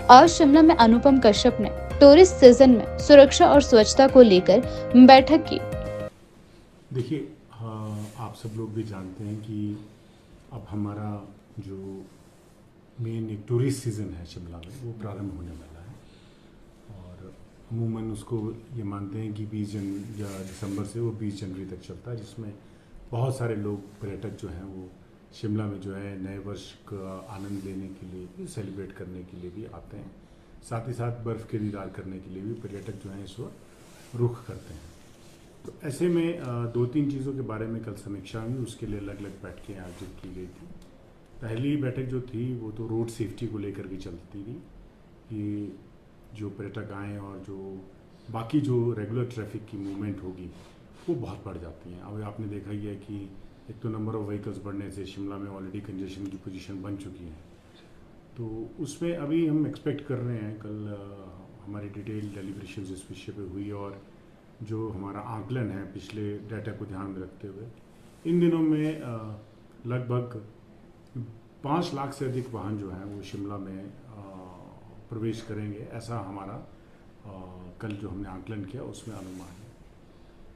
आज शिमला में अनुपम कश्यप ने टूरिस्ट सीजन में सुरक्षा और स्वच्छता को लेकर बैठक की। देखिए, आप सब लोग भी जानते हैं कि अब हमारा जो मेन एक टूरिस्ट सीज़न है शिमला में वो प्रारंभ होने वाला है। और अमूमन उसको ये मानते हैं कि 20 दिसंबर से वो 20 जनवरी तक चलता है, जिसमें बहुत सारे लोग पर्यटक जो हैं वो शिमला में जो है नए वर्ष का आनंद लेने के लिए भी, सेलिब्रेट करने के लिए भी आते हैं। साथ ही साथ बर्फ़ के दीदार करने के लिए भी पर्यटक जो हैं इस वक्त रुख करते हैं। तो ऐसे में दो तीन चीज़ों के बारे में कल समीक्षा हुई, उसके लिए अलग अलग बैठकें आयोजित की गई थी। पहली बैठक जो थी वो तो रोड सेफ्टी को लेकर के चलती थी कि जो पर्यटक आएँ और जो बाकी जो रेगुलर ट्रैफिक की मूवमेंट होगी वो बहुत बढ़ जाती हैं। अब आपने देखा ही है कि एक तो नंबर ऑफ़ व्हीकल्स बढ़ने से शिमला में ऑलरेडी कंजेशन की पोजीशन बन चुकी है। तो उसमें अभी हम एक्सपेक्ट कर रहे हैं, कल हमारी डिटेल डेलिब्रेशन इस विषय पे हुई और जो हमारा आकलन है पिछले डाटा को ध्यान में रखते हुए इन दिनों में लगभग 5 लाख से अधिक वाहन जो हैं वो शिमला में प्रवेश करेंगे, ऐसा हमारा कल जो हमने आकलन किया उसमें अनुमान है।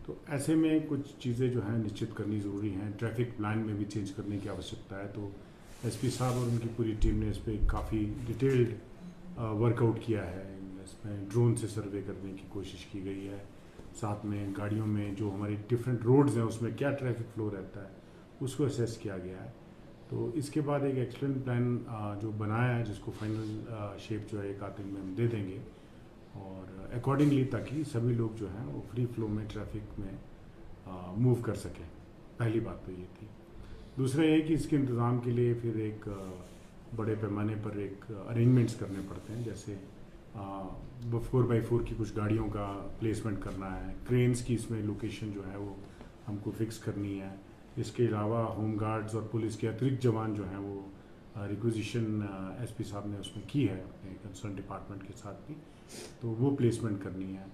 तो ऐसे में कुछ चीज़ें जो हैं निश्चित करनी ज़रूरी हैं। ट्रैफिक प्लान में भी चेंज करने की आवश्यकता है। तो एसपी साहब और उनकी पूरी टीम ने इस पर काफ़ी डिटेल्ड वर्कआउट किया है। इसमें ड्रोन से सर्वे करने की कोशिश की गई है। साथ में गाड़ियों में जो हमारी डिफरेंट रोड्स हैं उसमें क्या ट्रैफिक फ्लो रहता है उसको असेस किया गया है। तो इसके बाद एक एक्शन प्लान जो बनाया है जिसको फाइनल शेप जो है एक आध दिन में हम दे देंगे और अकॉर्डिंगली, ताकि सभी लोग जो हैं वो फ्री फ्लो में ट्रैफिक में मूव कर सकें। पहली बात तो ये थी। दूसरा ये कि इसके इंतज़ाम के लिए फिर एक बड़े पैमाने पर एक अरेंजमेंट्स करने पड़ते हैं, जैसे 4x4 की कुछ गाड़ियों का प्लेसमेंट करना है, क्रेन्स की इसमें लोकेशन जो है वो हमको फिक्स करनी है। इसके अलावा होम गार्ड्स और पुलिस के अतिरिक्त जवान जो हैं वो रिक्विजिशन एसपी साहब ने उसमें की है अपने कंसर्न डिपार्टमेंट के साथ भी, तो वो प्लेसमेंट करनी है।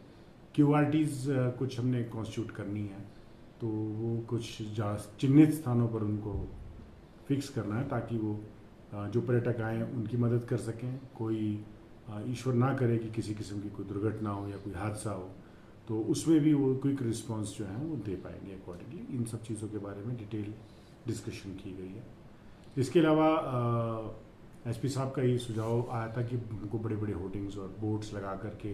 क्यूआरटीज़ कुछ हमने कॉन्स्टिट्यूट करनी है, तो वो कुछ चिन्हित स्थानों पर उनको फिक्स करना है ताकि वो जो पर्यटक आएँ उनकी मदद कर सकें। कोई ईश्वर ना करे कि किसी किस्म की कोई दुर्घटना हो या कोई हादसा हो, तो उसमें भी वो क्विक रिस्पांस जो है वो दे पाएंगे अकॉर्डिंगली। इन सब चीज़ों के बारे में डिटेल डिस्कशन की गई है। इसके अलावा एसपी साहब का ये सुझाव आया था कि हमको बड़े बड़े होर्डिंग्स और बोर्ड्स लगा करके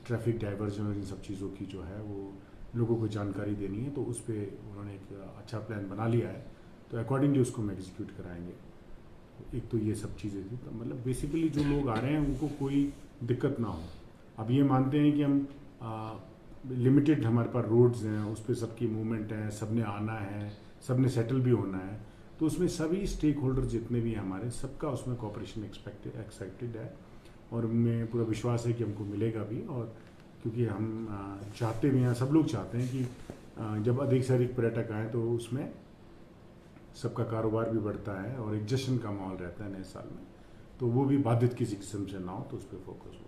ट्रैफिक डाइवर्जन और इन सब चीज़ों की जो है वो लोगों को जानकारी देनी है। तो उस पर उन्होंने एक अच्छा प्लान बना लिया है, तो अकॉर्डिंगली उसको हम एग्जीक्यूट कराएंगे। एक तो ये सब चीज़ें थी, तो मतलब बेसिकली जो लोग आ रहे हैं उनको कोई दिक्कत ना हो। अब ये मानते हैं कि हम लिमिटेड हमारे पास रोड्स हैं, उस पर सबकी मूवमेंट है, सब ने आना है, सब ने सेटल भी होना है, तो उसमें सभी स्टेक होल्डर जितने भी हैं हमारे, सबका उसमें कॉपरेशन एक्सपेक्टेड है और उनमें पूरा विश्वास है कि हमको मिलेगा भी। और क्योंकि हम चाहते भी हैं, सब लोग चाहते हैं कि जब अधिक से अधिक पर्यटक आएँ तो उसमें सबका कारोबार भी बढ़ता है और एक जश्न का माहौल रहता है नए साल में, तो वो भी बाधित किसी किस्म से ना हो, तो उस पर फोकस हो।